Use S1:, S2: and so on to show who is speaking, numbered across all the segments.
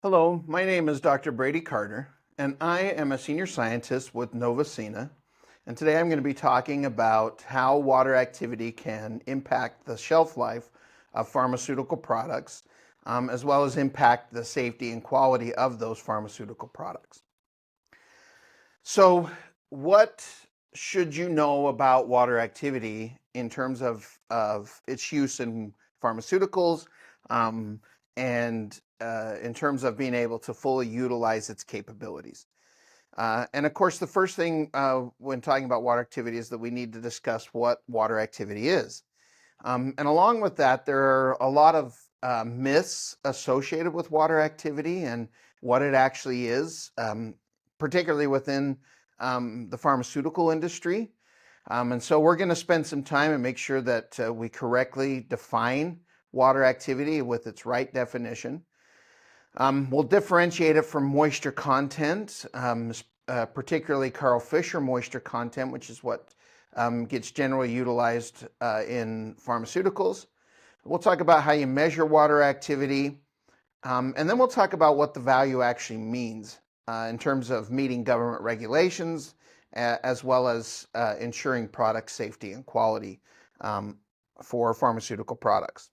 S1: Hello, my name is Dr. Brady Carter, and I am a senior scientist with Novacina. And today I'm going to be talking about how water activity can impact the shelf life of pharmaceutical products, as well as impact the safety and quality of those pharmaceutical products. So, what should you know about water activity in terms of its use in pharmaceuticals and in terms of being able to fully utilize its capabilities? And of course, the first thing when talking about water activity is that we need to discuss what water activity is. And along with that, there are a lot of myths associated with water activity and what it actually is, particularly within the pharmaceutical industry. And so we're going to spend some time and make sure that we correctly define water activity with its right definition. We'll differentiate it from moisture content, particularly Carl Fisher moisture content, which is what gets generally utilized in pharmaceuticals. We'll talk about how you measure water activity, and then we'll talk about what the value actually means in terms of meeting government regulations, as well as ensuring product safety and quality for pharmaceutical products.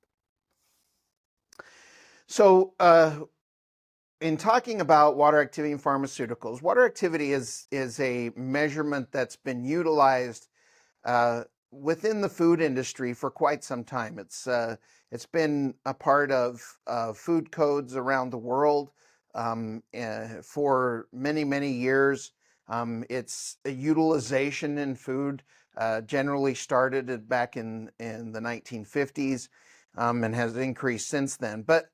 S1: So, in talking about water activity in pharmaceuticals, water activity is a measurement that's been utilized within the food industry for quite some time. It's been a part of food codes around the world for many years. Its utilization in food generally started back in the 1950s and has increased since then. But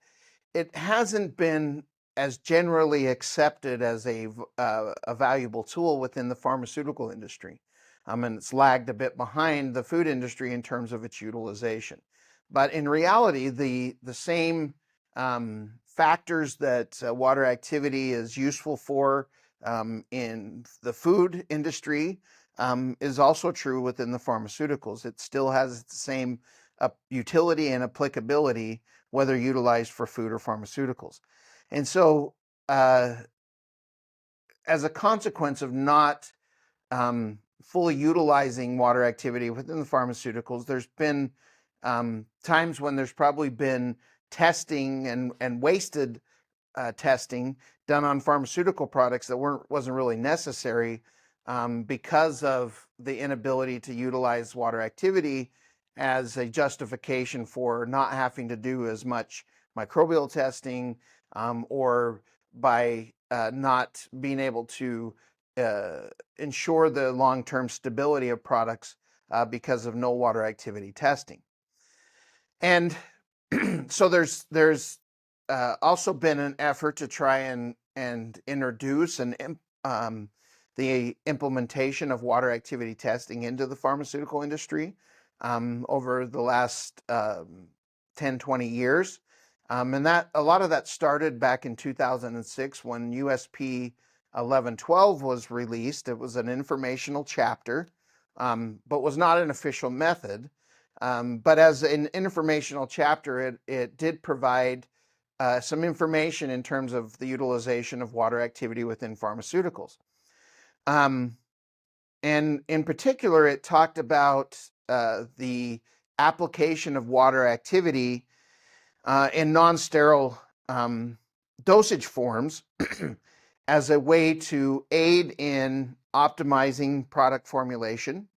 S1: it hasn't been as generally accepted as a valuable tool within the pharmaceutical industry. And it's lagged a bit behind the food industry in terms of its utilization. But in reality, the same factors that water activity is useful for in the food industry is also true within the pharmaceuticals. It still has the same utility and applicability, whether utilized for food or pharmaceuticals. And so, as a consequence of not fully utilizing water activity within the pharmaceuticals, there's been times when there's probably been testing and wasted testing done on pharmaceutical products that wasn't really necessary because of the inability to utilize water activity as a justification for not having to do as much microbial testing or by not being able to ensure the long-term stability of products because of no water activity testing. And so there's also been an effort to try and introduce the implementation of water activity testing into the pharmaceutical industry over the last 10, 20 years. And that a lot of that started back in 2006 when USP 1112 was released. It was an informational chapter, but was not an official method. But as an informational chapter, it did provide some information in terms of the utilization of water activity within pharmaceuticals. And in particular, it talked about the application of water activity in non-sterile dosage forms as a way to aid in optimizing product formulation,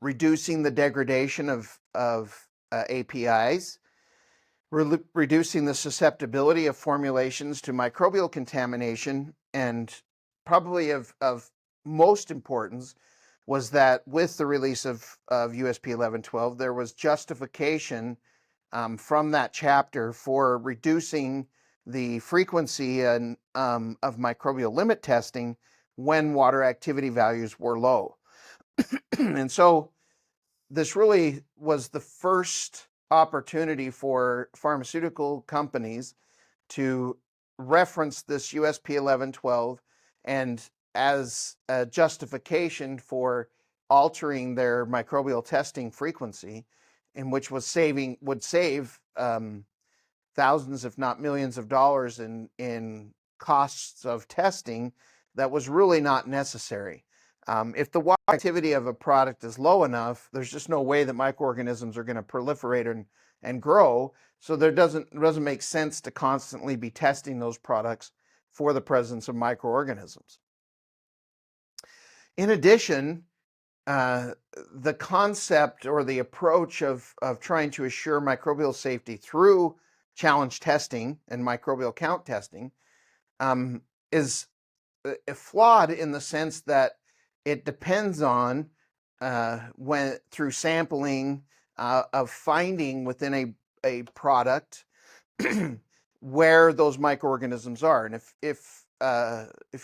S1: reducing the degradation of APIs, reducing the susceptibility of formulations to microbial contamination, and probably of most importance was that with the release of USP 1112, there was justification from that chapter for reducing the frequency of microbial limit testing when water activity values were low. And so this really was the first opportunity for pharmaceutical companies to reference this USP 1112 and as a justification for altering their microbial testing frequency, in which would save thousands, if not millions of dollars in costs of testing that was really not necessary. If the water activity of a product is low enough, there's just no way that microorganisms are going to proliferate and grow. So it doesn't make sense to constantly be testing those products for the presence of microorganisms. In addition, the concept or the approach of trying to assure microbial safety through challenge testing and microbial count testing is flawed in the sense that it depends on when through sampling of finding within a product where those microorganisms are. And if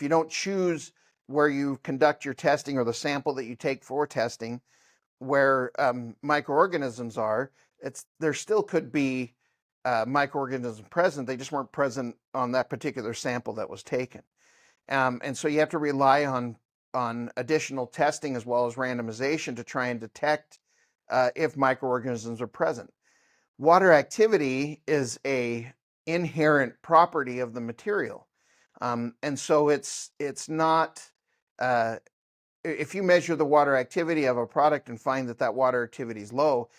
S1: you don't choose where you conduct your testing or the sample that you take for testing where microorganisms are, there still could be microorganisms present. They just weren't present on that particular sample that was taken. And so you have to rely on additional testing as well as randomization to try and detect if microorganisms are present. Water activity is a inherent property of the material. And so it's not, if you measure the water activity of a product and find that water activity is low,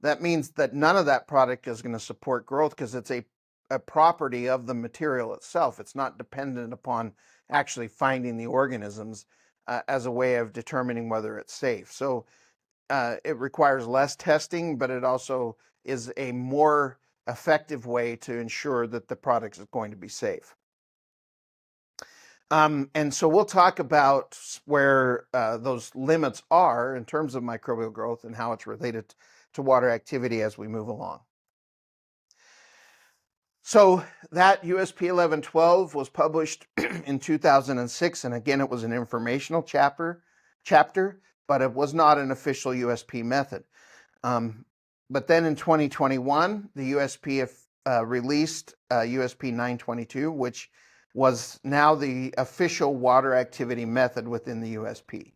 S1: that means that none of that product is going to support growth because it's a property of the material itself. It's not dependent upon actually finding the organisms as a way of determining whether it's safe. So it requires less testing, but it also is a more effective way to ensure that the product is going to be safe. And so we'll talk about where those limits are in terms of microbial growth and how it's related to water activity as we move along. So that USP 1112 was published in 2006, and again, it was an informational chapter, but it was not an official USP method. But then in 2021, the USP released USP 922, which was now the official water activity method within the USP.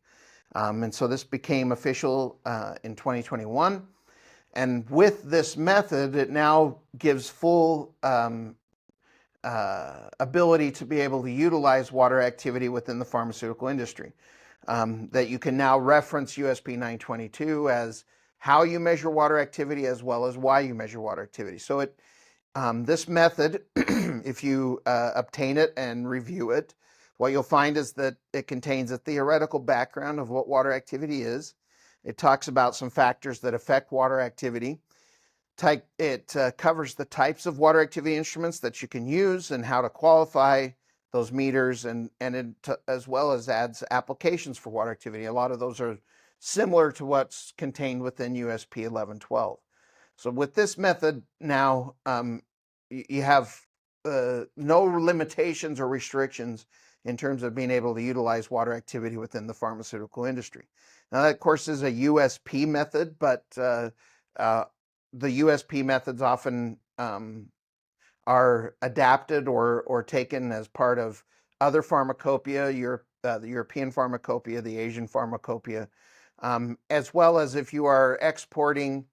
S1: And so this became official in 2021. And with this method, it now gives full ability to be able to utilize water activity within the pharmaceutical industry. That you can now reference USP 922 as how you measure water activity as well as why you measure water activity. So this method, if you obtain it and review it, what you'll find is that it contains a theoretical background of what water activity is. It talks about some factors that affect water activity. It covers the types of water activity instruments that you can use and how to qualify those meters, and as well as adds applications for water activity. A lot of those are similar to what's contained within USP 1112. So with this method now, you have no limitations or restrictions in terms of being able to utilize water activity within the pharmaceutical industry. Now, that, of course, is a USP method, but the USP methods often are adapted or taken as part of other pharmacopoeia, the European pharmacopoeia, the Asian pharmacopoeia, as well as if you are exporting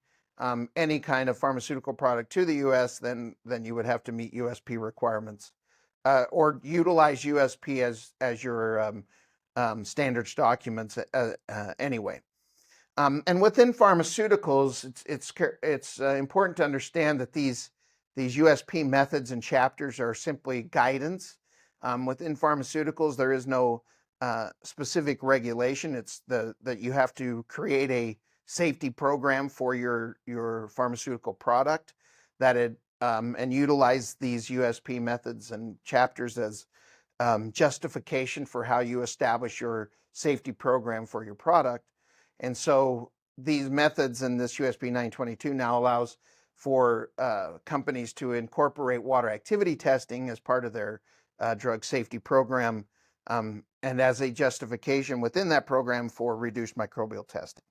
S1: any kind of pharmaceutical product to the U.S., then you would have to meet USP requirements or utilize USP as your standards documents anyway. And within pharmaceuticals, it's important to understand that these USP methods and chapters are simply guidance. Within pharmaceuticals, there is no specific regulation. It's that you have to create a safety program for your pharmaceutical product and utilize these USP methods and chapters as justification for how you establish your safety program for your product. And so these methods and this USP 922 now allows for companies to incorporate water activity testing as part of their drug safety program and as a justification within that program for reduced microbial testing.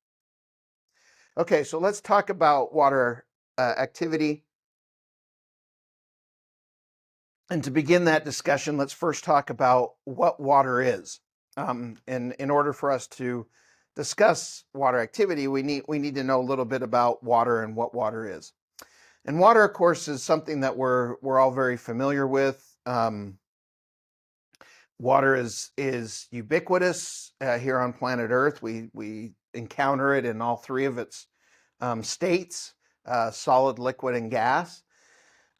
S1: Okay, so let's talk about water activity. And to begin that discussion, let's first talk about what water is. And in order for us to discuss water activity, we need to know a little bit about water and what water is. And water, of course, is something that we're all very familiar with. Water is ubiquitous here on planet Earth. We encounter it in all three of its states: solid, liquid, and gas.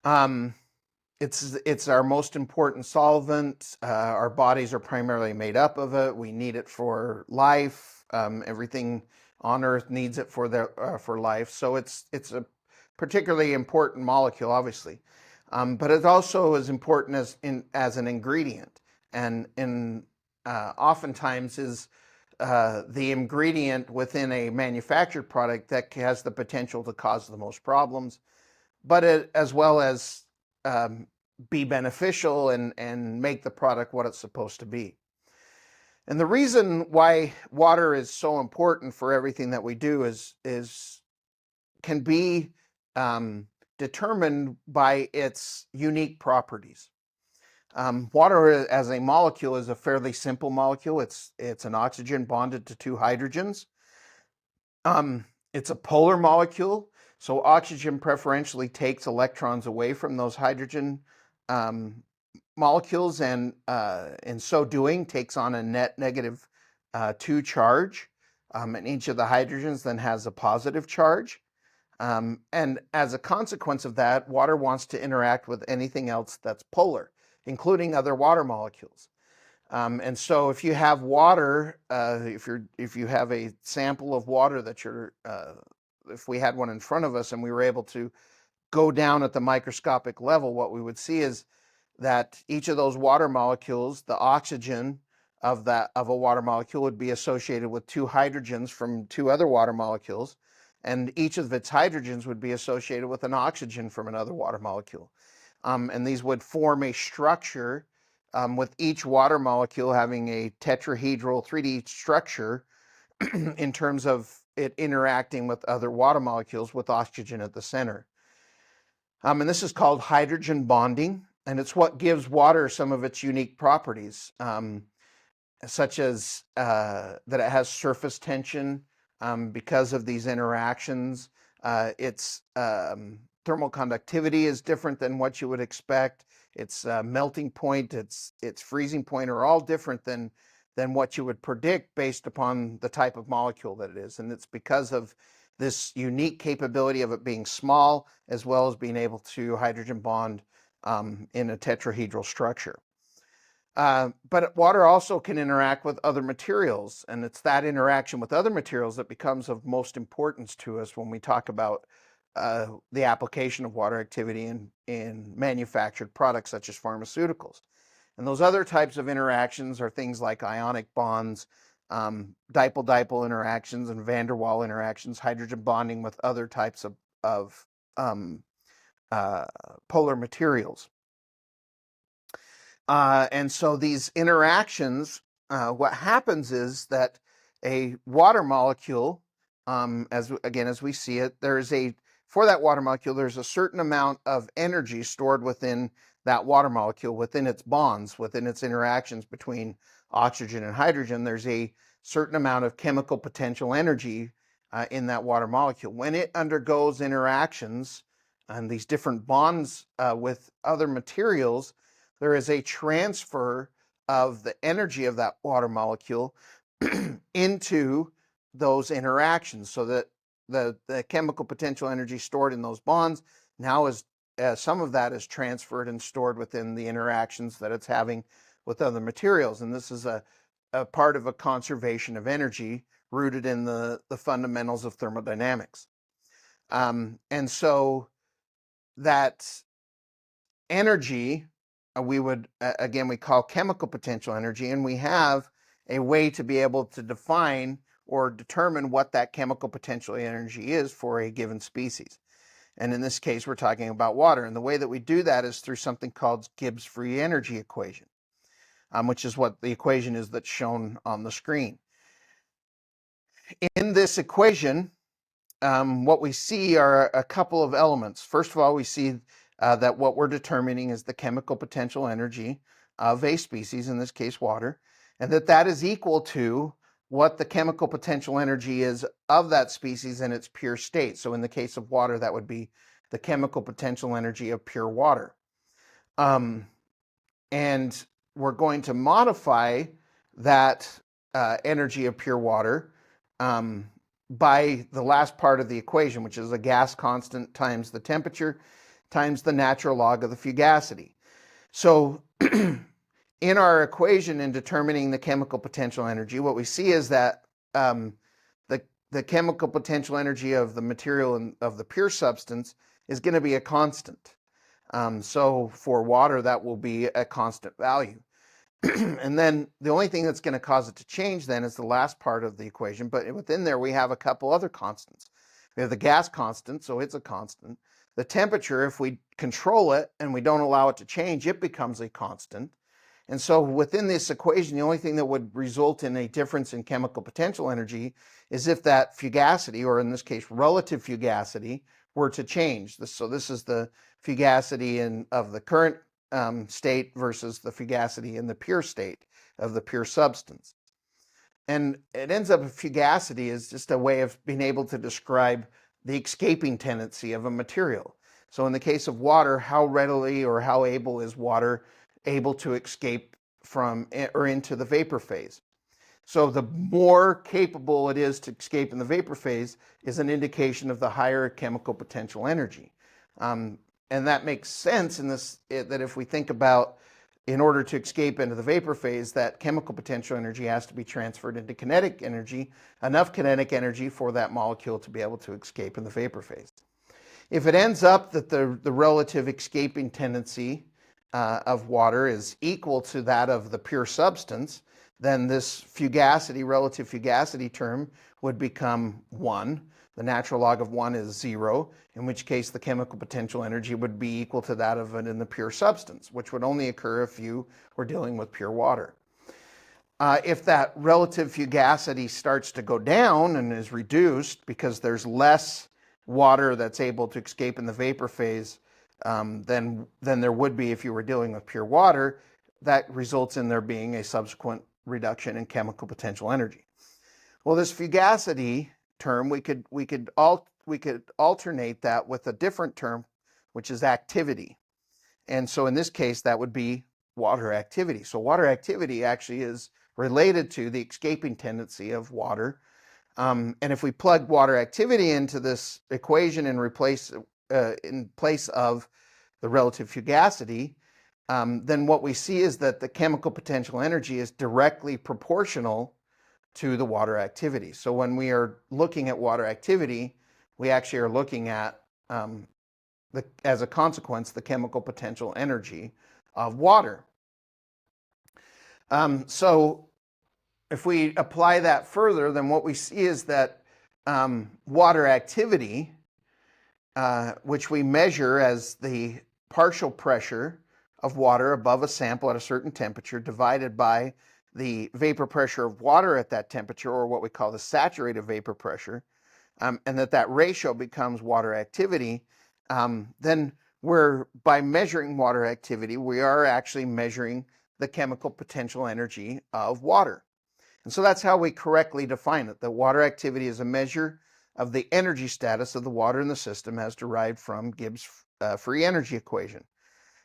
S1: Um, it's our most important solvent. Our bodies are primarily made up of it. We need it for life. Everything on Earth needs it for life. So it's a particularly important molecule, obviously, but it also is important as an ingredient, and oftentimes is the ingredient within a manufactured product that has the potential to cause the most problems, but as well as um, be beneficial and make the product what it's supposed to be. And the reason why water is so important for everything that we do is can be um, determined by its unique properties. Water as a molecule is a fairly simple molecule. It's an oxygen bonded to two hydrogens. Um, it's a polar molecule, so oxygen preferentially takes electrons away from those hydrogen um, molecules, and in so doing takes on a net negative 2 charge, and each of the hydrogens then has a positive charge. And as a consequence of that, water wants to interact with anything else that's polar, including other water molecules. And so if you have water, if you have a sample of water that if we had one in front of us and we were able to go down at the microscopic level, what we would see is that each of those water molecules, the oxygen of a water molecule would be associated with two hydrogens from two other water molecules, and each of its hydrogens would be associated with an oxygen from another water molecule. And these would form a structure with each water molecule having a tetrahedral 3D structure in terms of it interacting with other water molecules with oxygen at the center. And this is called hydrogen bonding, and it's what gives water some of its unique properties, such as that it has surface tension because of these interactions. Its thermal conductivity is different than what you would expect. Its melting point, its freezing point are all different than what you would predict based upon the type of molecule that it is. And it's because of this unique capability of it being small, as well as being able to hydrogen bond in a tetrahedral structure. But water also can interact with other materials, and it's that interaction with other materials that becomes of most importance to us when we talk about the application of water activity in manufactured products such as pharmaceuticals. And those other types of interactions are things like ionic bonds, dipole-dipole interactions, and van der Waal interactions, hydrogen bonding with other types of um, polar materials. And so these interactions, what happens is that a water molecule, as we see it, for that water molecule, there's a certain amount of energy stored within that water molecule, within its bonds, within its interactions between oxygen and hydrogen. There's a certain amount of chemical potential energy in that water molecule. When it undergoes interactions and these different bonds with other materials, there is a transfer of the energy of that water molecule into those interactions, so that the chemical potential energy stored in those bonds now is some of that is transferred and stored within the interactions that it's having with other materials. And this is a part of a conservation of energy rooted in the fundamentals of thermodynamics. And so that energy we call chemical potential energy, and we have a way to be able to define or determine what that chemical potential energy is for a given species. And in this case, we're talking about water. And the way that we do that is through something called Gibbs free energy equation, which is what the equation is that's shown on the screen. In this equation, what we see are a couple of elements. First of all, we see that what we're determining is the chemical potential energy of a species, in this case water, and that is equal to what the chemical potential energy is of that species in its pure state. So in the case of water, that would be the chemical potential energy of pure water. Um, and we're going to modify that energy of pure water by the last part of the equation, which is a gas constant times the temperature times the natural log of the fugacity. So in our equation in determining the chemical potential energy, what we see is that the chemical potential energy of the material and of the pure substance is going to be a constant. So for water, that will be a constant value. And then the only thing that's going to cause it to change then is the last part of the equation. But within there, we have a couple other constants. We have the gas constant, so it's a constant. The temperature, if we control it and we don't allow it to change, it becomes a constant. And so within this equation, the only thing that would result in a difference in chemical potential energy is if that fugacity, or in this case, relative fugacity, were to change. So this is the fugacity of the current state versus the fugacity in the pure state of the pure substance. And it ends up, fugacity is just a way of being able to describe the escaping tendency of a material. So in the case of water, how readily or how able is water able to escape from or into the vapor phase? So the more capable it is to escape in the vapor phase is an indication of the higher chemical potential energy. And that makes sense in this, that if we think about, in order to escape into the vapor phase, that chemical potential energy has to be transferred into kinetic energy, enough kinetic energy for that molecule to be able to escape in the vapor phase. If it ends up that the relative escaping tendency of water is equal to that of the pure substance, then this fugacity, relative fugacity term would become 1. The natural log of 1 is 0, in which case the chemical potential energy would be equal to that of it in the pure substance, which would only occur if you were dealing with pure water. If that relative fugacity starts to go down and is reduced because there's less water that's able to escape in the vapor phase than there would be if you were dealing with pure water, that results in there being a subsequent reduction in chemical potential energy. Well, this fugacity term, we could alternate that with a different term, which is activity. And so in this case, that would be water activity. So water activity actually is related to the escaping tendency of water. And if we plug water activity into this equation and replace in place of the relative fugacity, then what we see is that the chemical potential energy is directly proportional to the water activity. So when we are looking at water activity, we actually are looking at, as a consequence, the chemical potential energy of water. So if we apply that further, then what we see is that water activity, which we measure as the partial pressure of water above a sample at a certain temperature divided by the vapor pressure of water at that temperature, or what we call the saturated vapor pressure, and that ratio becomes water activity, then by measuring water activity, we are actually measuring the chemical potential energy of water. And so that's how we correctly define it. That water activity is a measure of the energy status of the water in the system as derived from Gibbs' free energy equation.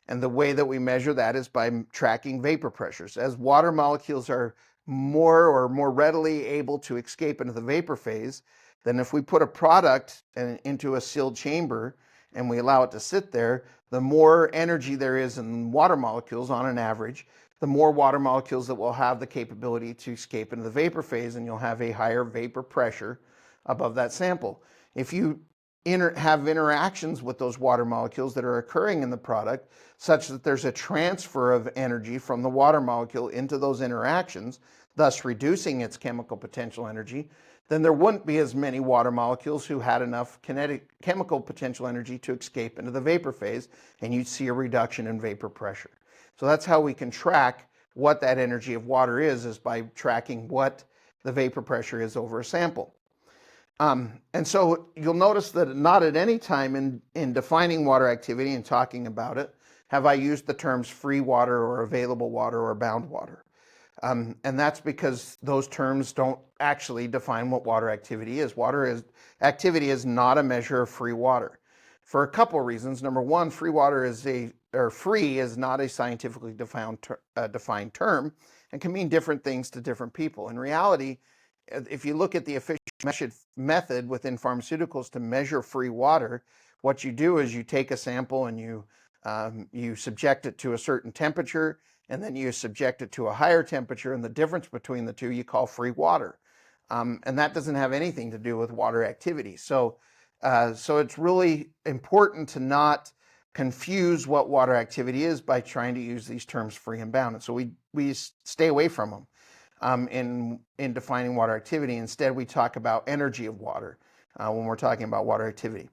S1: And the way that we measure that is by tracking vapor pressures. As water molecules are more readily able to escape into the vapor phase, then if we put a product into a sealed chamber and we allow it to sit there, the more energy there is in water molecules on an average, the more water molecules that will have the capability to escape into the vapor phase, and you'll have a higher vapor pressure above that sample. If you have interactions with those water molecules that are occurring in the product such that there's a transfer of energy from the water molecule into those interactions, thus reducing its chemical potential energy, then there wouldn't be as many water molecules who had enough chemical potential energy to escape into the vapor phase, and you'd see a reduction in vapor pressure. So that's how we can track what that energy of water is by tracking what the vapor pressure is over a sample. And so you'll notice that not at any time in defining water activity and talking about it have I used the terms free water or available water or bound water. And that's because those terms don't actually define what water activity is. Activity is not a measure of free water. for a couple of reasons. Number one, free is not a scientifically defined term and can mean different things to different people. In reality, if you look at the official method within pharmaceuticals to measure free water, what you do is you take a sample and you subject it to a certain temperature, and then you subject it to a higher temperature, and the difference between the two you call free water. And that doesn't have anything to do with water activity. So it's really important to not confuse what water activity is by trying to use these terms free and bound. And so we stay away from them in defining water activity. Instead, we talk about energy of water when we're talking about water activity.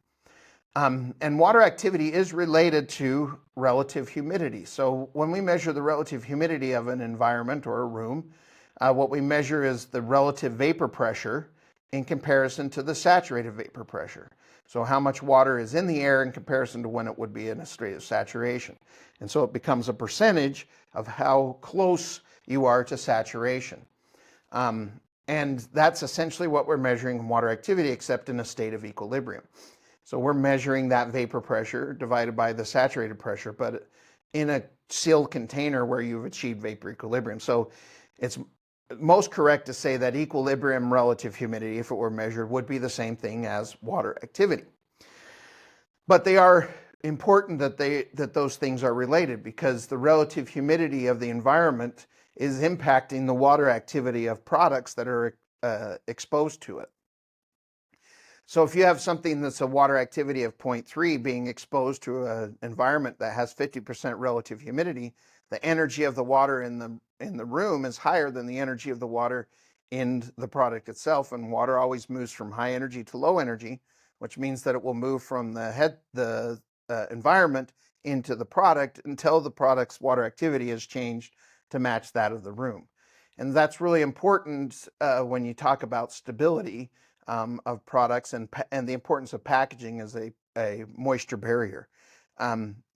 S1: And water activity is related to relative humidity. So when we measure the relative humidity of an environment or a room, what we measure is the relative vapor pressure in comparison to the saturated vapor pressure. So how much water is in the air in comparison to when it would be in a state of saturation. And so it becomes a percentage of how close you are to saturation. And that's essentially what we're measuring in water activity, except in a state of equilibrium. So we're measuring that vapor pressure divided by the saturated pressure, but in a sealed container where you've achieved vapor equilibrium. So it's most correct to say that equilibrium relative humidity, if it were measured, would be the same thing as water activity. But they are important that those things are related, because the relative humidity of the environment is impacting the water activity of products that are exposed to it. So if you have something that's a water activity of 0.3 being exposed to an environment that has 50% relative humidity, the energy of the water in the room is higher than the energy of the water in the product itself. And water always moves from high energy to low energy, which means that it will move from the environment into the product until the product's water activity has changed to match that of the room. And that's really important when you talk about stability of products and the importance of packaging as a moisture barrier.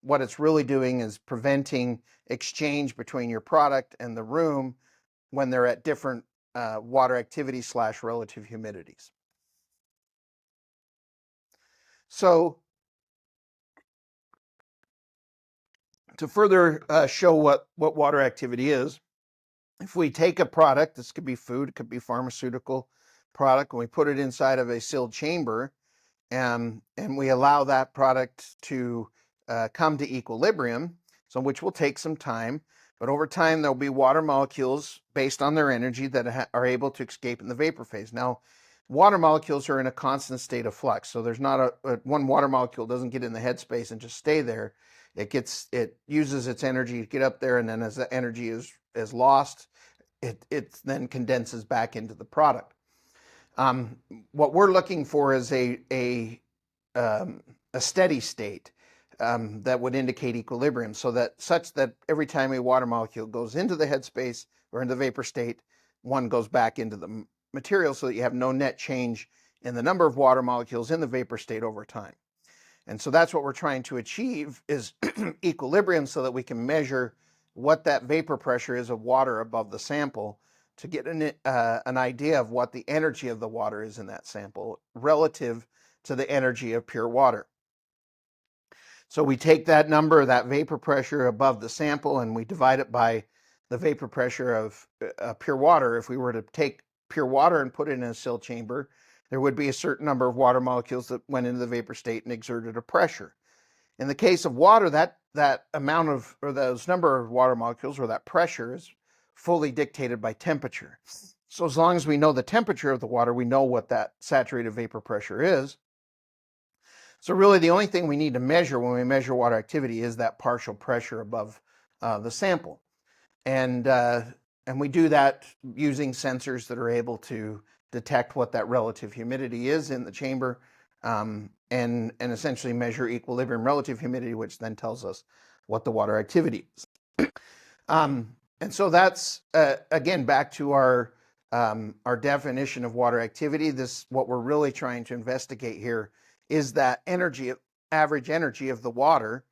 S1: What it's really doing is preventing exchange between your product and the room when they're at different water activity / relative humidities. So to further show what water activity is, if we take a product, this could be food, it could be pharmaceutical product, and we put it inside of a sealed chamber, and we allow that product to come to equilibrium, so which will take some time, but over time there'll be water molecules based on their energy that are able to escape in the vapor phase. Now, water molecules are in a constant state of flux, so there's not one water molecule doesn't get in the headspace and just stay there. It uses its energy to get up there, and then as the energy is lost, it then condenses back into the product. What we're looking for is a steady state that would indicate equilibrium, such that every time a water molecule goes into the headspace or into the vapor state, one goes back into the material, so that you have no net change in the number of water molecules in the vapor state over time. And so that's what we're trying to achieve, is equilibrium, so that we can measure what that vapor pressure is of water above the sample, to get an idea of what the energy of the water is in that sample relative to the energy of pure water. So we take that number, that vapor pressure above the sample, and we divide it by the vapor pressure of pure water. If we were to take pure water and put it in a sealed chamber, there would be a certain number of water molecules that went into the vapor state and exerted a pressure. In the case of water, that amount of, or those number of water molecules, or that pressure, is fully dictated by temperature. So as long as we know the temperature of the water, we know what that saturated vapor pressure is. So really the only thing we need to measure when we measure water activity is that partial pressure above the sample. And we do that using sensors that are able to detect what that relative humidity is in the chamber, and essentially measure equilibrium relative humidity, which then tells us what the water activity is. And so that's, again, back to our definition of water activity. What we're really trying to investigate here is that average energy of the water,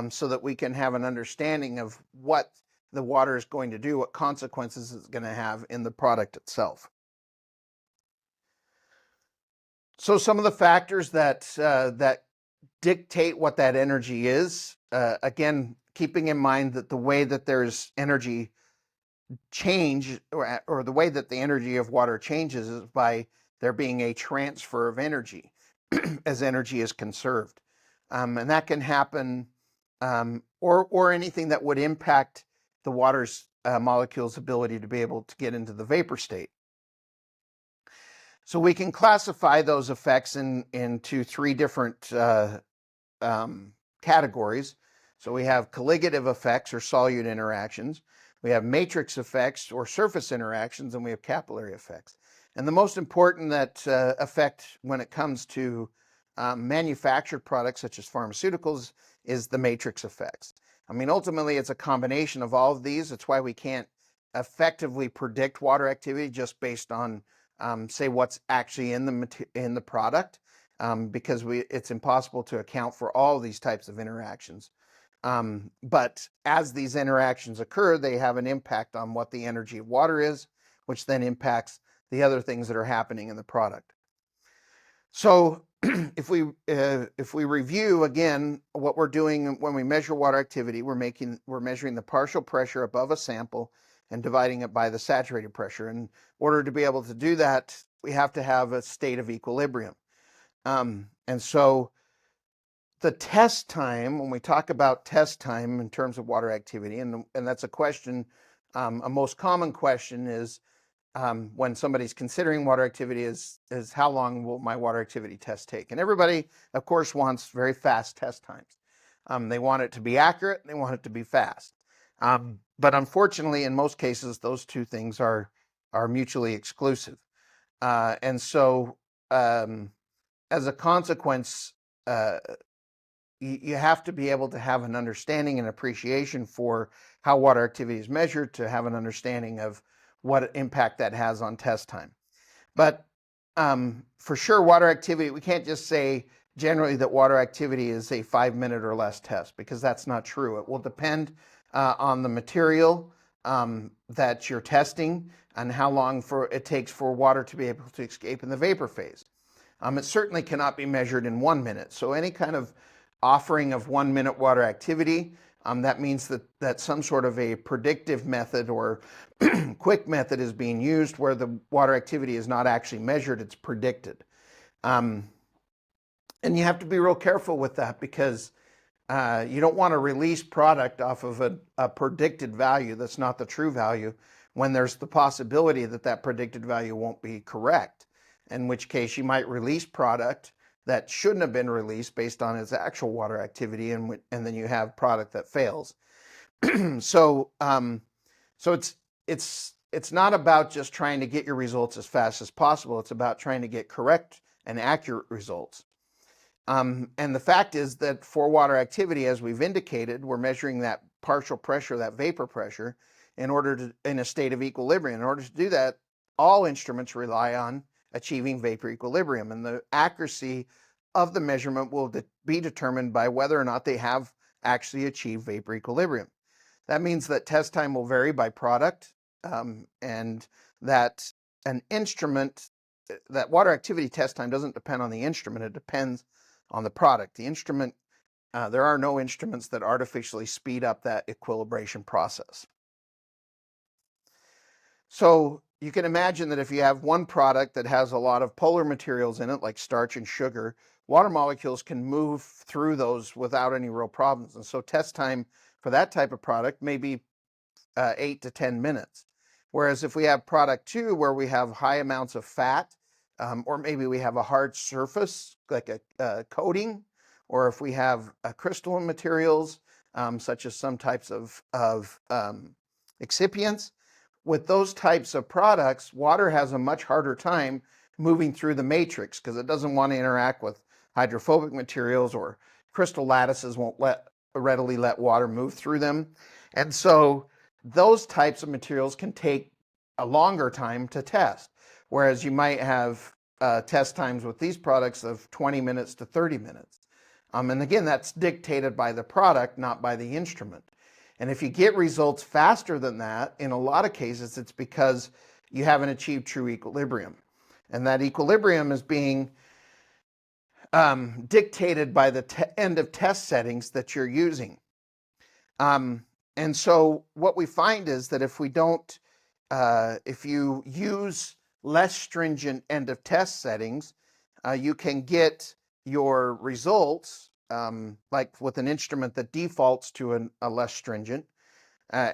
S1: so that we can have an understanding of what the water is going to do, what consequences it's going to have in the product itself. So some of the factors that dictate what that energy is. Again, keeping in mind that the way that there's energy change, or the way that the energy of water changes, is by there being a transfer of energy as energy is conserved. And that can happen, or anything that would impact the water's molecules' ability to be able to get into the vapor state. So we can classify those effects into three different categories. So we have colligative effects, or solute interactions. We have matrix effects, or surface interactions, and we have capillary effects. And the most important effect when it comes to manufactured products such as pharmaceuticals is the matrix effects. I mean, ultimately, it's a combination of all of these. It's why we can't effectively predict water activity just based on, say, what's actually in the product, because it's impossible to account for all these types of interactions. But as these interactions occur, they have an impact on what the energy of water is, which then impacts the other things that are happening in the product. So if we review again what we're doing when we measure water activity, we're measuring the partial pressure above a sample and dividing it by the saturated pressure. In order to be able to do that, we have to have a state of equilibrium. And so the test time, when we talk about test time in terms of water activity, and that's a question, a most common question is, when somebody's considering water activity, is how long will my water activity test take? And everybody, of course, wants very fast test times. They want it to be accurate, and they want it to be fast. But unfortunately, in most cases, those two things are mutually exclusive. And so as a consequence, you have to be able to have an understanding and appreciation for how water activity is measured to have an understanding of what impact that has on test time. But for sure, water activity, we can't just say generally that water activity is a 5-minute or less test, because that's not true. It will depend on the material that you're testing and how long it takes for water to be able to escape in the vapor phase. It certainly cannot be measured in 1 minute. So any kind of offering of 1-minute water activity, that means that some sort of a predictive method or quick method is being used where the water activity is not actually measured, it's predicted. And you have to be real careful with that, because you don't want to release product off of a predicted value that's not the true value, when there's the possibility that that predicted value won't be correct, in which case you might release product that shouldn't have been released based on its actual water activity, and then you have product that fails. So it's not about just trying to get your results as fast as possible. It's about trying to get correct and accurate results. And the fact is that for water activity, as we've indicated, we're measuring that partial pressure, that vapor pressure, in a state of equilibrium. In order to do that, all instruments rely on achieving vapor equilibrium, and the accuracy of the measurement will be determined by whether or not they have actually achieved vapor equilibrium. That means that test time will vary by product, and that that water activity test time doesn't depend on the instrument, it depends on the product. The instrument, there are no instruments that artificially speed up that equilibration process. So you can imagine that if you have one product that has a lot of polar materials in it, like starch and sugar, water molecules can move through those without any real problems. And so test time for that type of product may be 8 to 10 minutes. Whereas if we have product 2 where we have high amounts of fat, or maybe we have a hard surface like a coating, or if we have crystalline materials, such as some types of excipients, with those types of products, water has a much harder time moving through the matrix, because it doesn't want to interact with hydrophobic materials, or crystal lattices won't readily let water move through them. And so those types of materials can take a longer time to test, whereas you might have test times with these products of 20 minutes to 30 minutes. And again, that's dictated by the product, not by the instrument. And if you get results faster than that, in a lot of cases, it's because you haven't achieved true equilibrium. And that equilibrium is being dictated by the end of test settings that you're using. And so what we find is that if you use less stringent end of test settings, you can get your results, like with an instrument that defaults to a less stringent.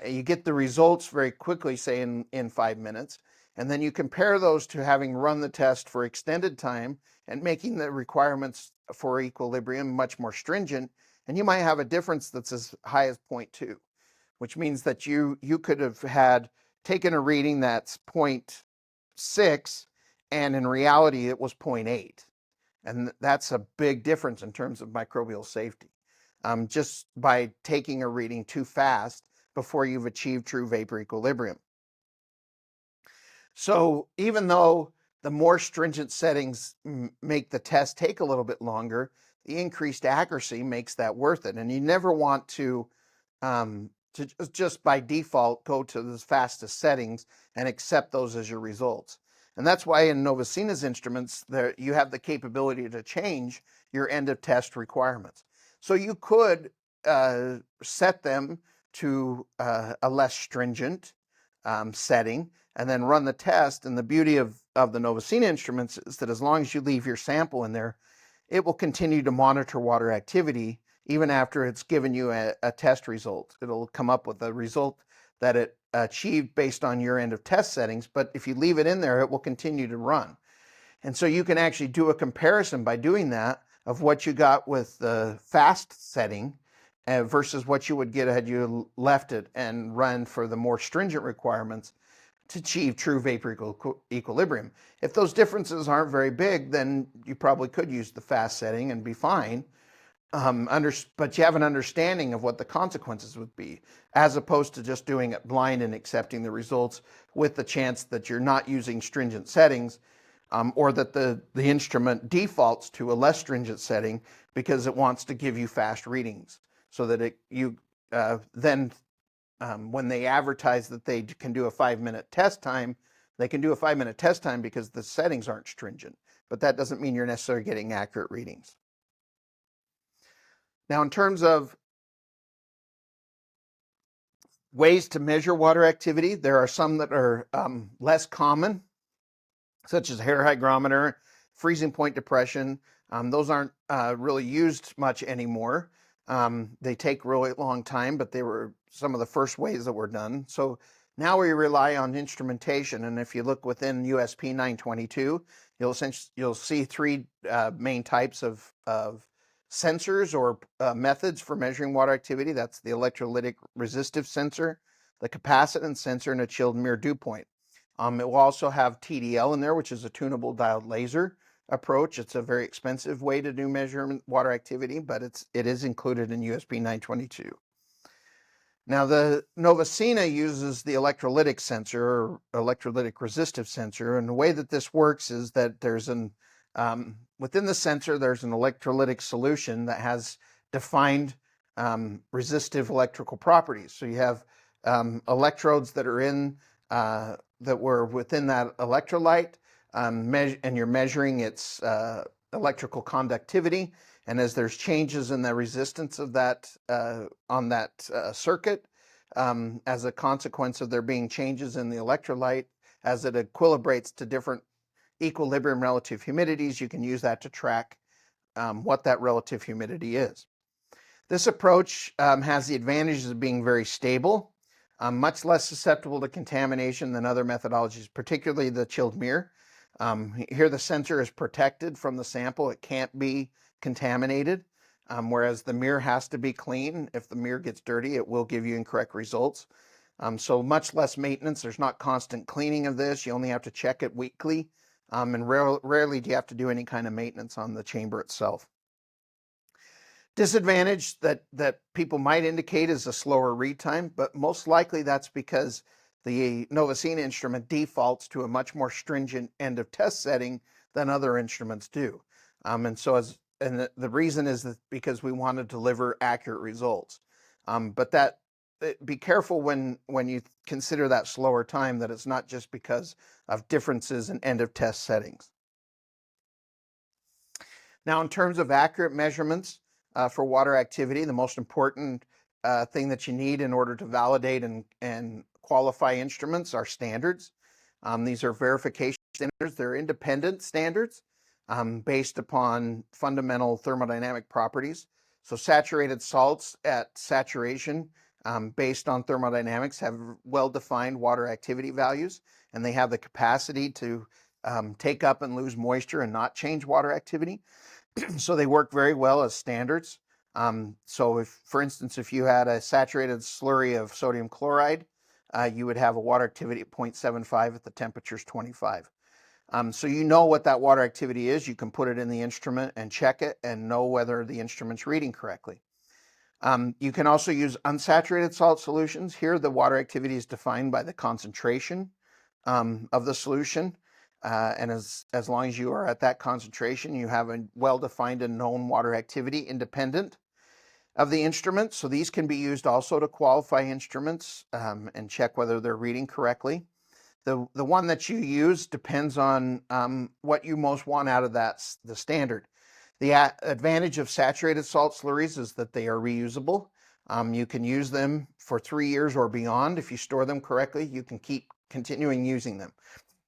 S1: You get the results very quickly, say in 5 minutes, and then you compare those to having run the test for extended time and making the requirements for equilibrium much more stringent, and you might have a difference that's as high as 0.2, which means that you could have had taken a reading that's 0.6, and in reality it was 0.8. And that's a big difference in terms of microbial safety, just by taking a reading too fast before you've achieved true vapor equilibrium. So even though the more stringent settings make the test take a little bit longer, the increased accuracy makes that worth it. And you never want to just by default go to the fastest settings and accept those as your results. And that's why in Novacina's instruments, you have the capability to change your end of test requirements. So you could set them to a less stringent setting and then run the test. And the beauty of the Novacina instruments is that as long as you leave your sample in there, it will continue to monitor water activity even after it's given you a test result. It'll come up with a result that it achieved based on your end of test settings, but if you leave it in there, it will continue to run. And so you can actually do a comparison by doing that of what you got with the fast setting versus what you would get had you left it and run for the more stringent requirements to achieve true vapor equilibrium. If those differences aren't very big, then you probably could use the fast setting and be fine. But you have an understanding of what the consequences would be, as opposed to just doing it blind and accepting the results with the chance that you're not using stringent settings, or that the instrument defaults to a less stringent setting because it wants to give you fast readings, so that then when they advertise that they can do a 5-minute test time, they can do a 5-minute test time because the settings aren't stringent. But that doesn't mean you're necessarily getting accurate readings. Now, in terms of ways to measure water activity, there are some that are less common, such as hair hygrometer, freezing point depression. Those aren't really used much anymore. They take really long time, but they were some of the first ways that were done. So now we rely on instrumentation. And if you look within USP 922, you'll see three main types of sensors or methods for measuring water activity. That's the electrolytic resistive sensor, the capacitance sensor, and a chilled mirror dew point. It will also have TDL in there, which is a tunable diode laser approach. It's a very expensive way to do measurement water activity, but it is included in USP 922. Now, the Novacina uses the electrolytic sensor, or electrolytic resistive sensor, and the way that this works is that within the sensor, there's an electrolytic solution that has defined resistive electrical properties. So you have electrodes that are that were within that electrolyte, and you're measuring its electrical conductivity. And as there's changes in the resistance of that on that circuit, as a consequence of there being changes in the electrolyte, as it equilibrates to different equilibrium relative humidities, you can use that to track what that relative humidity is. This approach has the advantages of being very stable, much less susceptible to contamination than other methodologies, particularly the chilled mirror. Here the sensor is protected from the sample. It can't be contaminated, whereas the mirror has to be clean. If the mirror gets dirty, it will give you incorrect results. So much less maintenance. There's not constant cleaning of this. You only have to check it weekly, and rarely do you have to do any kind of maintenance on the chamber itself. Disadvantage that people might indicate is a slower read time, but most likely that's because the Novacina instrument defaults to a much more stringent end of test setting than other instruments do. And the reason is that because we want to deliver accurate results. But be careful when you consider that slower time, that it's not just because of differences in end of test settings. Now, in terms of accurate measurements for water activity, the most important thing that you need in order to validate and qualify instruments are standards. These are verification standards. They're independent standards based upon fundamental thermodynamic properties. So saturated salts at saturation based on thermodynamics have well-defined water activity values, and they have the capacity to take up and lose moisture and not change water activity. So they work very well as standards. So if, for instance, if you had a saturated slurry of sodium chloride, you would have a water activity of 0.75 at the temperature is 25. So you know what that water activity is. You can put it in the instrument and check it and know whether the instrument's reading correctly. You can also use unsaturated salt solutions. Here, the water activity is defined by the concentration of the solution. And as long as you are at that concentration, you have a well-defined and known water activity independent of the instrument. So these can be used also to qualify instruments and check whether they're reading correctly. The one that you use depends on what you most want out of the standard. The advantage of saturated salt slurries is that they are reusable. You can use them for 3 years or beyond. If you store them correctly, you can keep continuing using them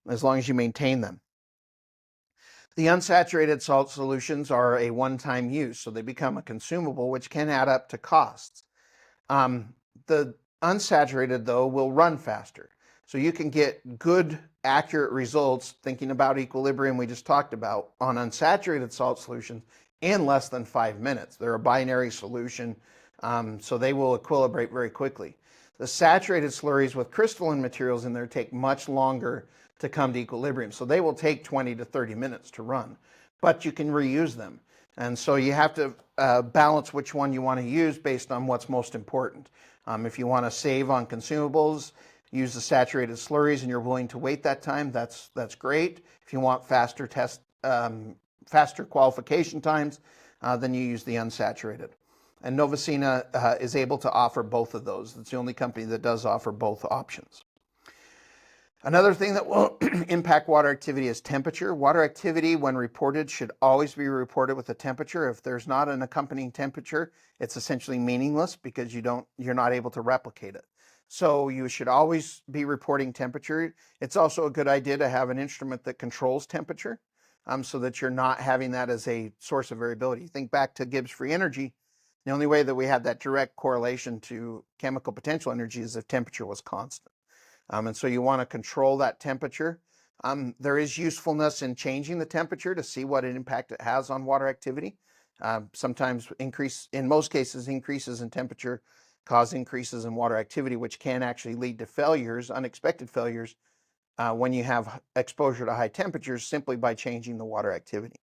S1: as long as you maintain them. The unsaturated salt solutions are a one-time use, so they become a consumable, which can add up to costs. The unsaturated, though, will run faster. So you can get good, accurate results, thinking about equilibrium we just talked about, on unsaturated salt solutions in less than 5 minutes. They're a binary solution, so they will equilibrate very quickly. The saturated slurries with crystalline materials in there take much longer to come to equilibrium. So they will take 20 to 30 minutes to run, but you can reuse them. And so you have to balance which one you want to use based on what's most important. If you want to save on consumables, use the saturated slurries and you're willing to wait that time, that's great. If you want faster qualification times, then you use the unsaturated. And Novacina is able to offer both of those. It's the only company that does offer both options. Another thing that will impact water activity is temperature. Water activity, when reported, should always be reported with a temperature. If there's not an accompanying temperature, it's essentially meaningless because you're not able to replicate it. So you should always be reporting temperature. It's also a good idea to have an instrument that controls temperature so that you're not having that as a source of variability. Think back to Gibbs free energy. The only way that we had that direct correlation to chemical potential energy is if temperature was constant. And so you want to control that temperature. There is usefulness in changing the temperature to see what impact it has on water activity. Sometimes in most cases, increases in temperature cause increases in water activity, which can actually lead to failures, unexpected failures, when you have exposure to high temperatures simply by changing the water activity.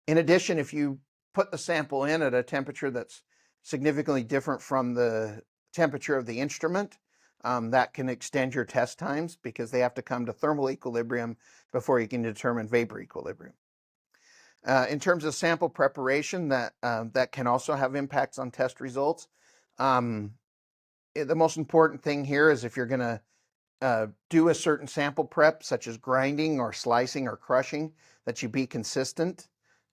S1: In addition, if you put the sample in at a temperature that's significantly different from the temperature of the instrument, that can extend your test times because they have to come to thermal equilibrium before you can determine vapor equilibrium. In terms of sample preparation, that can also have impacts on test results. The most important thing here is if you're going to do a certain sample prep, such as grinding or slicing or crushing, that you be consistent.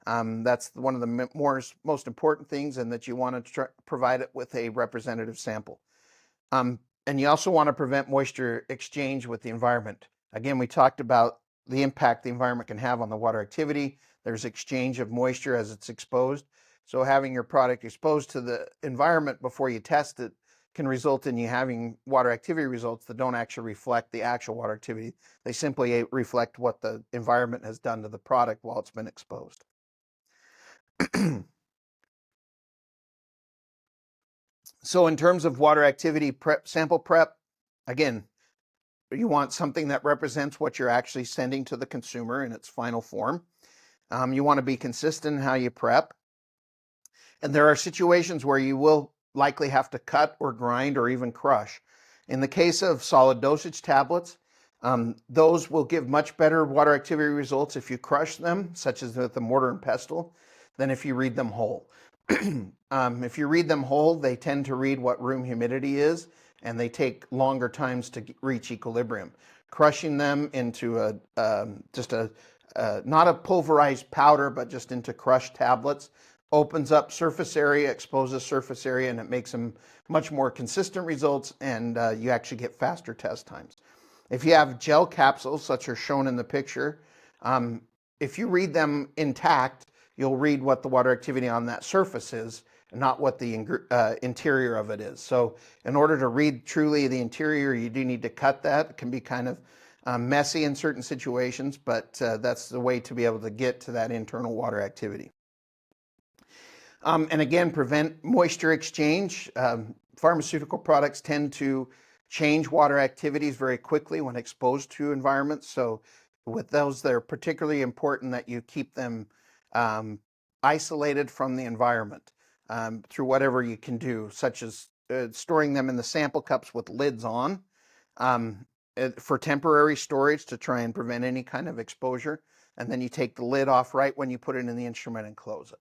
S1: That's one of the most important things, and that you want to provide it with a representative sample. And you also want to prevent moisture exchange with the environment. Again, we talked about the impact the environment can have on the water activity. There's exchange of moisture as it's exposed. So having your product exposed to the environment before you test it can result in you having water activity results that don't actually reflect the actual water activity. They simply reflect what the environment has done to the product while it's been exposed. So in terms of water activity sample prep, again, you want something that represents what you're actually sending to the consumer in its final form. You want to be consistent in how you prep. And there are situations where you will likely have to cut or grind or even crush. In the case of solid dosage tablets, those will give much better water activity results if you crush them, such as with the mortar and pestle, than if you read them whole. If you read them whole, they tend to read what room humidity is, and they take longer times to reach equilibrium. Crushing them into just a not a pulverized powder, but just into crushed tablets. Opens up surface area, exposes surface area, and it makes them much more consistent results, and you actually get faster test times. If you have gel capsules, such as shown in the picture, um, if you read them intact, you'll read what the water activity on that surface is, not what the interior of it is. So in order to read truly the interior, you do need to cut that. It can be kind of messy in certain situations, but that's the way to be able to get to that internal water activity. And again, prevent moisture exchange. Pharmaceutical products tend to change water activities very quickly when exposed to environments. So with those, they're particularly important that you keep them isolated from the environment through whatever you can do, such as storing them in the sample cups with lids on for temporary storage to try and prevent any kind of exposure. And then you take the lid off right when you put it in the instrument and close it.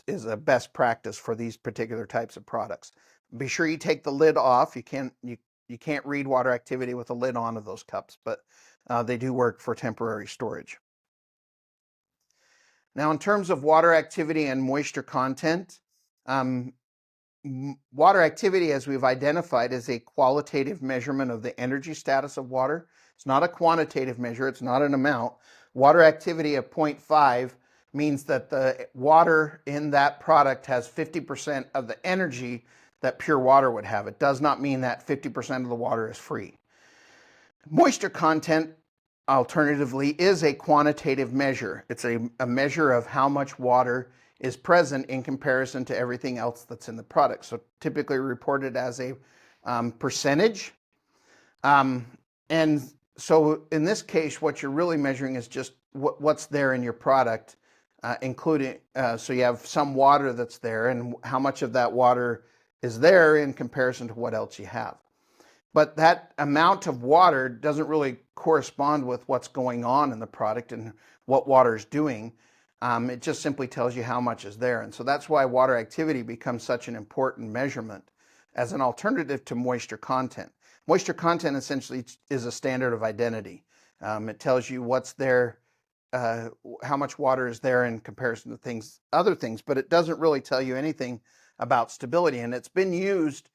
S1: Is a best practice for these particular types of products. Be sure you take the lid off. You can't read water activity with a lid on of those cups, but they do work for temporary storage. Now, in terms of water activity and moisture content, water activity, as we've identified, is a qualitative measurement of the energy status of water. It's not a quantitative measure. It's not an amount. Water activity of 0.5 means that the water in that product has 50% of the energy that pure water would have. It does not mean that 50% of the water is free. Moisture content, alternatively, is a quantitative measure. It's a measure of how much water is present in comparison to everything else that's in the product. So typically reported as a percentage. And so in this case, what you're really measuring is just what's there in your product, including, so you have some water that's there and how much of that water is there in comparison to what else you have. But that amount of water doesn't really correspond with what's going on in the product and what water is doing. It just simply tells you how much is there. And so that's why water activity becomes such an important measurement as an alternative to moisture content. Moisture content essentially is a standard of identity. It tells you what's there, how much water is there in comparison to other things, but it doesn't really tell you anything about stability. And it's been used,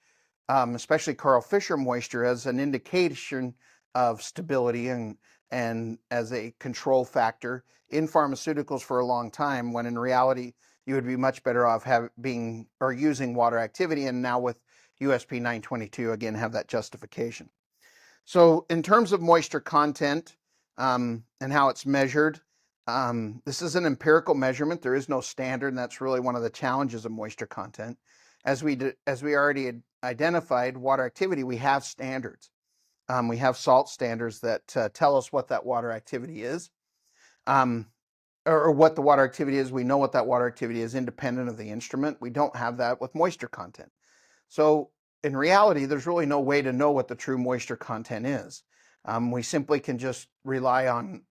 S1: especially Carl Fisher moisture, as an indication of stability and as a control factor in pharmaceuticals for a long time, when in reality you would be much better off using water activity, and now with USP 922 again have that justification. So in terms of moisture content and how it's measured, this is an empirical measurement. There is no standard, and that's really one of the challenges of moisture content. As we already identified water activity, we have standards. We have SALT standards that tell us what that water activity is, or what the water activity is. We know what that water activity is independent of the instrument. We don't have that with moisture content. So in reality, there's really no way to know what the true moisture content is. We simply can just rely on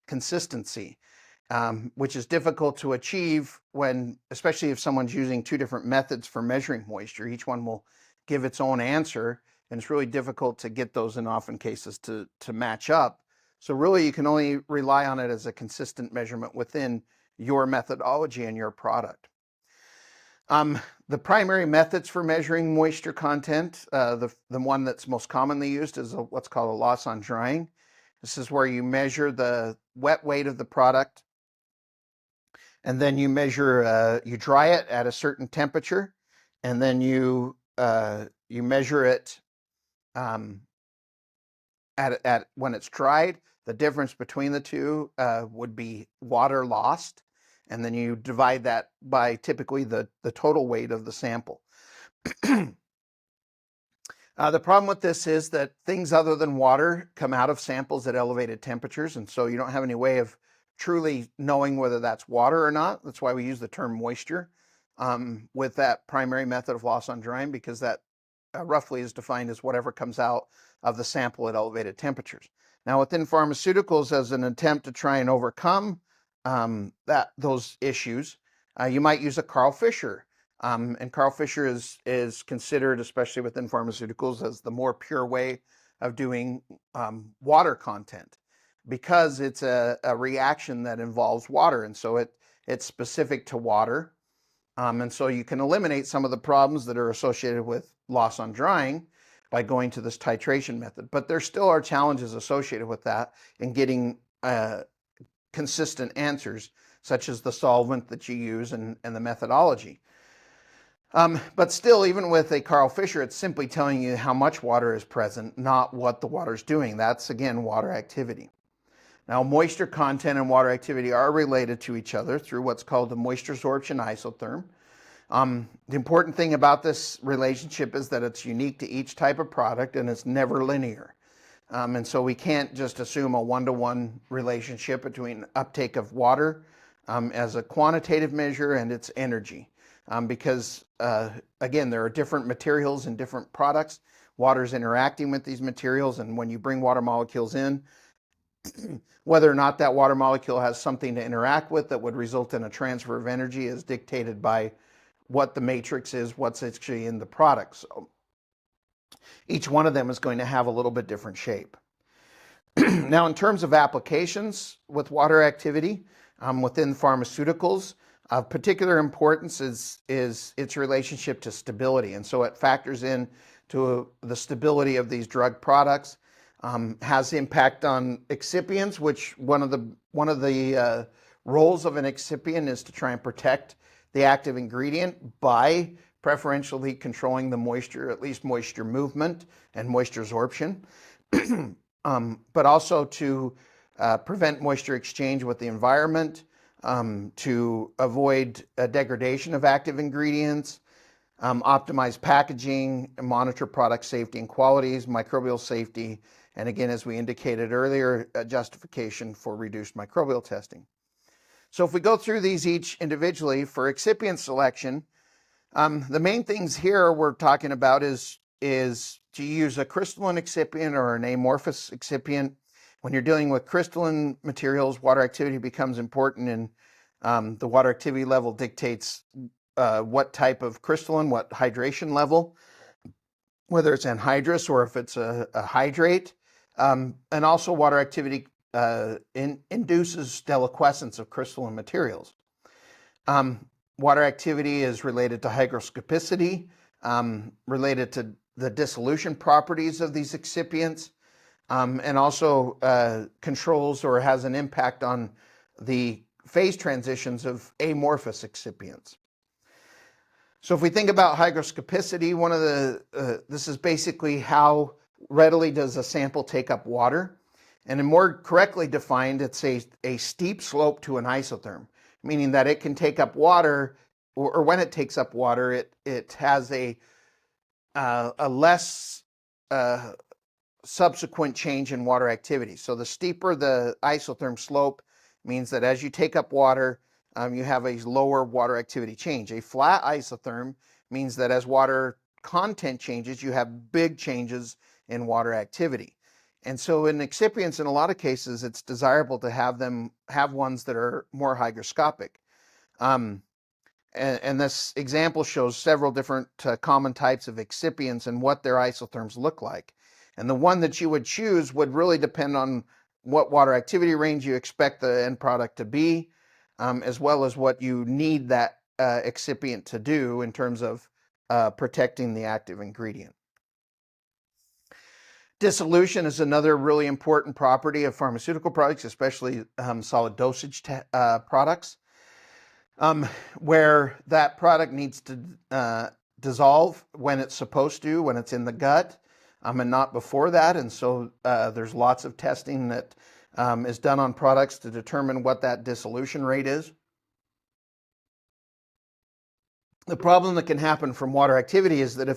S1: consistency, which is difficult to achieve especially if someone's using two different methods for measuring moisture. Each one will give its own answer, and it's really difficult to get those in often cases to match up. So really you can only rely on it as a consistent measurement within your methodology and your product. The primary methods for measuring moisture content, the one that's most commonly used is what's called a loss on drying. This is where you measure the wet weight of the product, and then you dry it at a certain temperature, and then you measure it at when it's dried. The difference between the two would be water lost, and then you divide that by typically the total weight of the sample. The problem with this is that things other than water come out of samples at elevated temperatures, and so you don't have any way of truly knowing whether that's water or not. That's why we use the term moisture with that primary method of loss on drying, because that roughly is defined as whatever comes out of the sample at elevated temperatures. Now, within pharmaceuticals, as an attempt to try and overcome those issues, you might use a Carl Fisher. And Carl Fisher is considered, especially within pharmaceuticals, as the more pure way of doing water content. because it's a reaction that involves water, and so it's specific to water. And so you can eliminate some of the problems that are associated with loss on drying by going to this titration method. But there still are challenges associated with that in getting consistent answers, such as the solvent that you use and the methodology. But still, even with a Carl Fisher, it's simply telling you how much water is present, not what the water is doing. That's, again, water activity. Now, moisture content and water activity are related to each other through what's called the moisture absorption isotherm. The important thing about this relationship is that it's unique to each type of product and it's never linear. And so we can't just assume a one-to-one relationship between uptake of water as a quantitative measure and its energy. Because, again, there are different materials in different products. Water is interacting with these materials, and when you bring water molecules in, whether or not that water molecule has something to interact with that would result in a transfer of energy is dictated by what the matrix is, what's actually in the product. So each one of them is going to have a little bit different shape. Now, in terms of applications with water activity within pharmaceuticals, of particular importance is its relationship to stability. And so it factors in to the stability of these drug products, has impact on excipients, which one of the roles of an excipient is to try and protect the active ingredient by preferentially controlling the moisture, at least moisture movement and moisture absorption, but also to prevent moisture exchange with the environment, to avoid degradation of active ingredients, optimize packaging, monitor product safety and qualities, microbial safety, and again, as we indicated earlier, justification for reduced microbial testing. So if we go through these each individually, for excipient selection, the main things here we're talking about is to use a crystalline excipient or an amorphous excipient. When you're dealing with crystalline materials, water activity becomes important, and the water activity level dictates what type of crystalline, what hydration level, whether it's anhydrous or if it's a hydrate. And also water activity induces deliquescence of crystalline materials. Water activity is related to hygroscopicity, related to the dissolution properties of these excipients, and also controls or has an impact on the phase transitions of amorphous excipients. So if we think about hygroscopicity, this is basically how readily does a sample take up water. And more correctly defined, it's a steep slope to an isotherm, meaning that it can take up water, or when it takes up water, it has a less subsequent change in water activity. So the steeper the isotherm slope means that as you take up water, you have a lower water activity change. A flat isotherm means that as water content changes, you have big changes in water activity. And so in excipients, in a lot of cases, it's desirable to have ones that are more hygroscopic. And this example shows several different common types of excipients and what their isotherms look like. And the one that you would choose would really depend on what water activity range you expect the end product to be, as well as what you need that excipient to do in terms of protecting the active ingredient. Dissolution is another really important property of pharmaceutical products, especially solid dosage products, where that product needs to dissolve when it's supposed to, when it's in the gut, and not before that. And so there's lots of testing that is done on products to determine what that dissolution rate is. The problem that can happen from water activity is that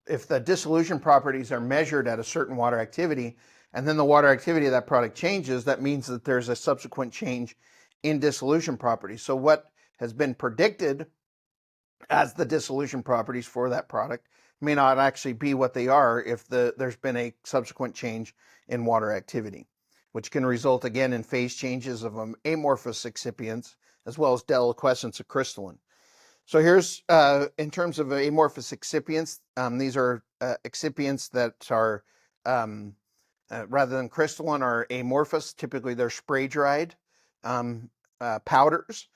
S1: if the dissolution properties are measured at a certain water activity, and then the water activity of that product changes, that means that there's a subsequent change in dissolution properties. So what has been predicted as the dissolution properties for that product may not actually be what they are if there's been a subsequent change in water activity, which can result again in phase changes of amorphous excipients as well as deliquescence of crystalline. So here's, in terms of amorphous excipients, these are excipients that are rather than crystalline, are amorphous. Typically, they're spray dried powders.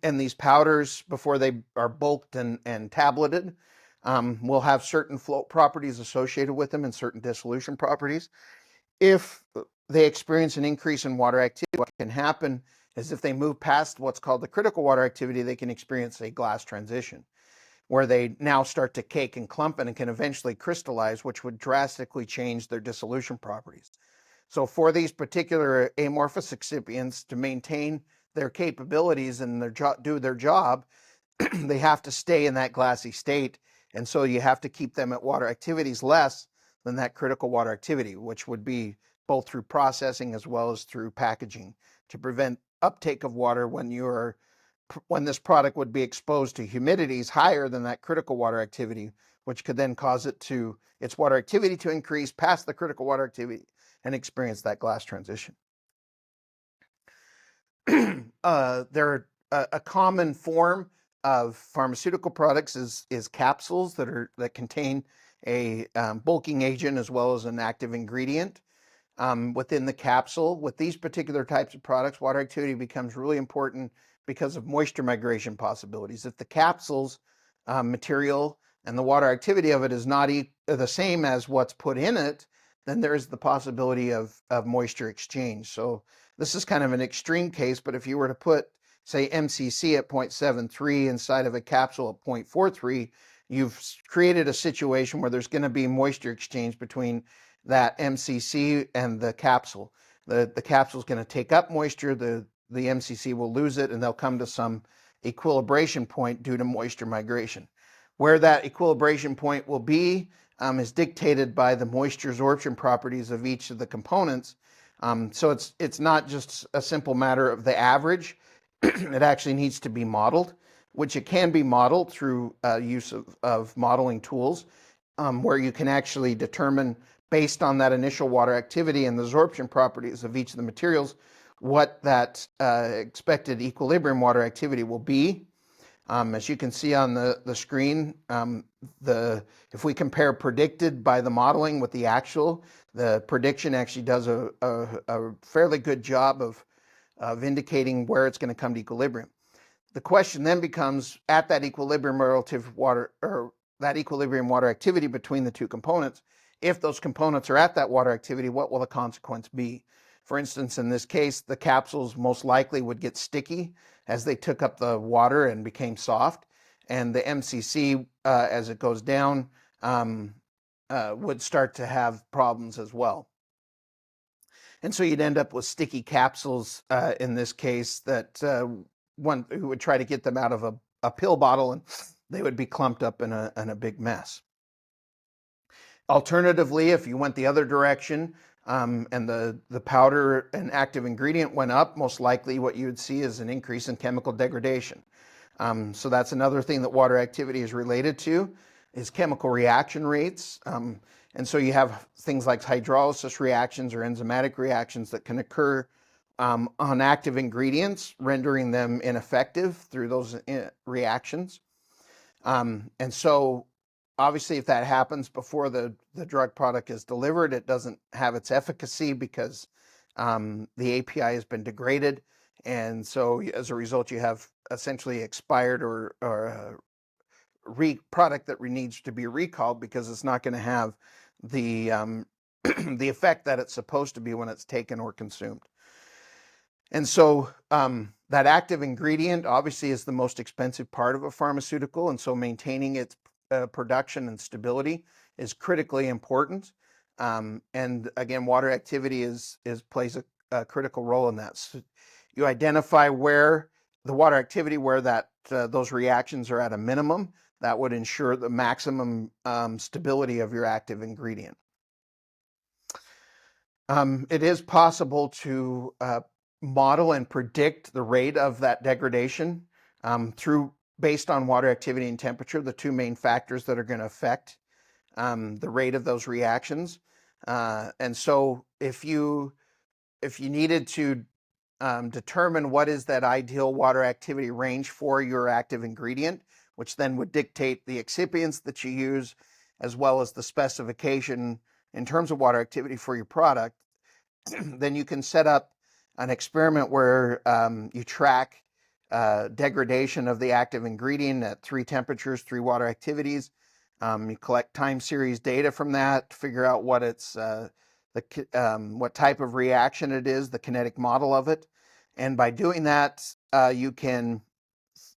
S1: And these powders, before they are bulked and tableted, will have certain float properties associated with them and certain dissolution properties. If they experience an increase in water activity, what can happen is if they move past what's called the critical water activity, they can experience a glass transition, where they now start to cake and clump and can eventually crystallize, which would drastically change their dissolution properties. So for these particular amorphous excipients to maintain their capabilities and do their job, they have to stay in that glassy state. And so you have to keep them at water activities less than that critical water activity, which would be both through processing as well as through packaging, to prevent uptake of water when this product would be exposed to humidities higher than that critical water activity, which could then cause its water activity to increase past the critical water activity and experience that glass transition. A common form of pharmaceutical products is capsules that contain a bulking agent as well as an active ingredient within the capsule. With these particular types of products, water activity becomes really important because of moisture migration possibilities. If the capsule's material and the water activity of it is not the same as what's put in it, then there is the possibility of moisture exchange. So this is kind of an extreme case, but if you were to put, say, MCC at 0.73 inside of a capsule at 0.43, you've created a situation where there's going to be moisture exchange between that MCC and the capsule. The capsule is going to take up moisture, the MCC will lose it, and they'll come to some equilibration point due to moisture migration. Where that equilibration point will be is dictated by the moisture absorption properties of each of the components. So it's not just a simple matter of the average. It actually needs to be modeled, which it can be modeled through use of modeling tools, where you can actually determine, based on that initial water activity and the absorption properties of each of the materials, what that expected equilibrium water activity will be. As you can see on the screen, if we compare predicted by the modeling with the actual, the prediction actually does a fairly good job of indicating where it's going to come to equilibrium. The question then becomes, at that equilibrium relative water, or that equilibrium water activity between the two components, if those components are at that water activity, what will the consequence be? For instance, in this case, the capsules most likely would get sticky as they took up the water and became soft, and the MCC, as it goes down, would start to have problems as well. And so you'd end up with sticky capsules in this case that one who would try to get them out of a pill bottle, and they would be clumped up in a big mess. Alternatively, if you went the other direction and the powder and active ingredient went up, most likely what you would see is an increase in chemical degradation. So that's another thing that water activity is related to, is chemical reaction rates. And so you have things like hydrolysis reactions or enzymatic reactions that can occur on active ingredients, rendering them ineffective through those reactions. And so obviously, if that happens before the drug product is delivered, it doesn't have its efficacy because the API has been degraded. And so as a result, you have essentially expired or a product that needs to be recalled because it's not going to have the the effect that it's supposed to be when it's taken or consumed. And so that active ingredient obviously is the most expensive part of a pharmaceutical, and so maintaining its production and stability is critically important. And again, water activity plays a critical role in that. So you identify where the water activity, where those reactions are at a minimum, that would ensure the maximum stability of your active ingredient. It is possible to model and predict the rate of that degradation based on water activity and temperature, the two main factors that are going to affect the rate of those reactions. And so if you needed to determine what is that ideal water activity range for your active ingredient, which then would dictate the excipients that you use, as well as the specification in terms of water activity for your product, then you can set up an experiment where you track degradation of the active ingredient at 3 temperatures, 3 water activities. You collect time series data from that to figure out what what type of reaction it is, the kinetic model of it. And by doing that, you can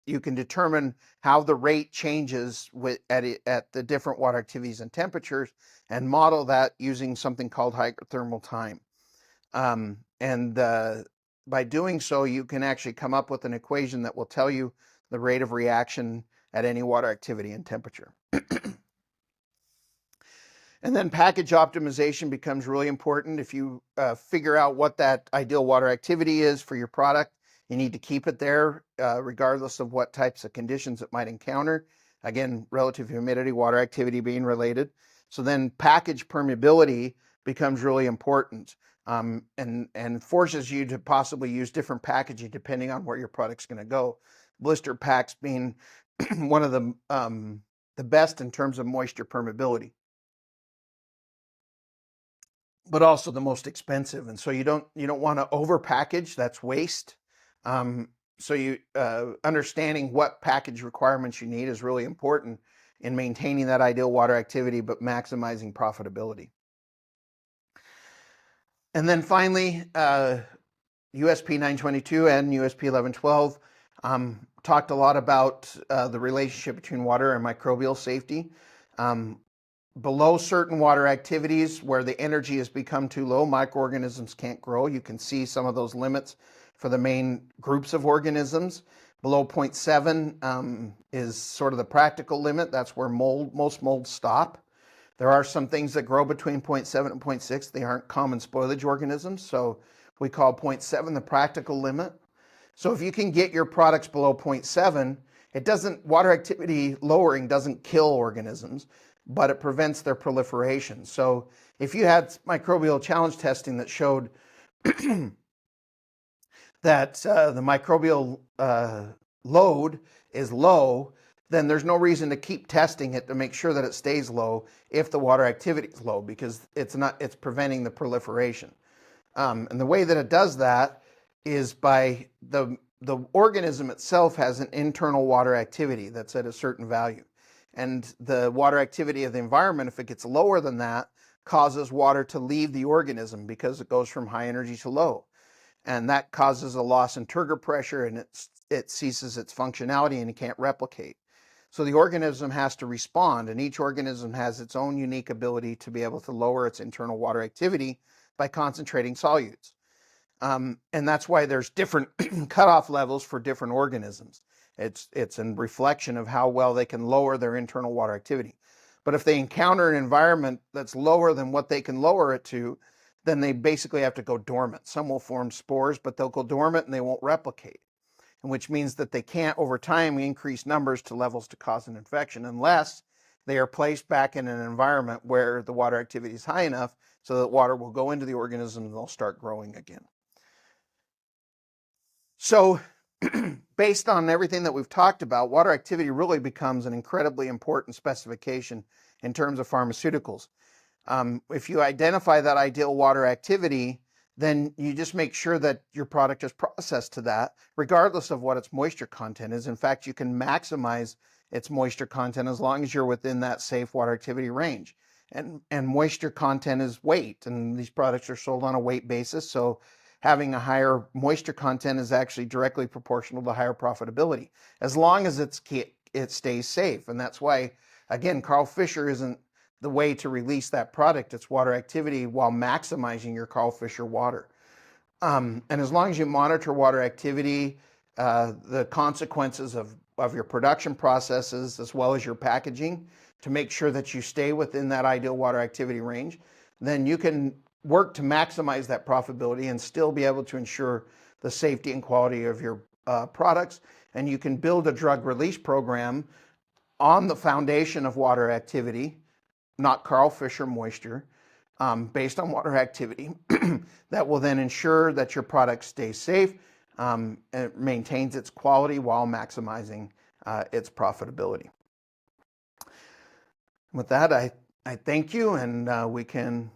S1: determine how the rate changes at the different water activities and temperatures, and model that using something called hydrothermal time. And by doing so, you can actually come up with an equation that will tell you the rate of reaction at any water activity and temperature. And then package optimization becomes really important. If you figure out what that ideal water activity is for your product, you need to keep it there regardless of what types of conditions it might encounter. Again, relative humidity, water activity being related. So then package permeability becomes really important and forces you to possibly use different packaging depending on where your product's going to go. Blister packs being one of the best in terms of moisture permeability, but also the most expensive. And so you don't want to over package. That's waste. So you understanding what package requirements you need is really important in maintaining that ideal water activity, but maximizing profitability. And then finally, USP 922 and USP 1112 talked a lot about the relationship between water and microbial safety. Below certain water activities where the energy has become too low, microorganisms can't grow. You can see some of those limits for the main groups of organisms. Below 0.7 is sort of the practical limit. That's where most molds stop. There are some things that grow between 0.7 and 0.6. They aren't common spoilage organisms, so we call 0.7 the practical limit. So if you can get your products below 0.7, water activity lowering doesn't kill organisms, but it prevents their proliferation. So if you had microbial challenge testing that showed that the microbial load is low, then there's no reason to keep testing it to make sure that it stays low if the water activity is low, because it's preventing the proliferation. And the way that it does that is by the organism itself has an internal water activity that's at a certain value. And the water activity of the environment, if it gets lower than that, causes water to leave the organism because it goes from high energy to low. And that causes a loss in turgor pressure, and it ceases its functionality and it can't replicate. So the organism has to respond, and each organism has its own unique ability to be able to lower its internal water activity by concentrating solutes. And that's why there's different cutoff levels for different organisms. It's a reflection of how well they can lower their internal water activity. But if they encounter an environment that's lower than what they can lower it to, then they basically have to go dormant. Some will form spores, but they'll go dormant and they won't replicate, and which means that they can't over time increase numbers to levels to cause an infection unless they are placed back in an environment where the water activity is high enough so that water will go into the organism and they'll start growing again. So based on everything that we've talked about, water activity really becomes an incredibly important specification in terms of pharmaceuticals. If you identify that ideal water activity, then you just make sure that your product is processed to that, regardless of what its moisture content is. In fact, you can maximize its moisture content as long as you're within that safe water activity range. And moisture content is weight, and these products are sold on a weight basis. So having a higher moisture content is actually directly proportional to higher profitability, as long as it stays safe. And that's why, again, Carl Fisher isn't the way to release that product. It's water activity while maximizing your Carl Fisher water. And as long as you monitor water activity, the consequences of your production processes, as well as your packaging, to make sure that you stay within that ideal water activity range, then you can work to maximize that profitability and still be able to ensure the safety and quality of your products. And you can build a drug release program on the foundation of water activity, not Carl Fisher moisture, based on water activity, that will then ensure that your product stays safe, and it maintains its quality while maximizing its profitability. With that, I I thank you, and we can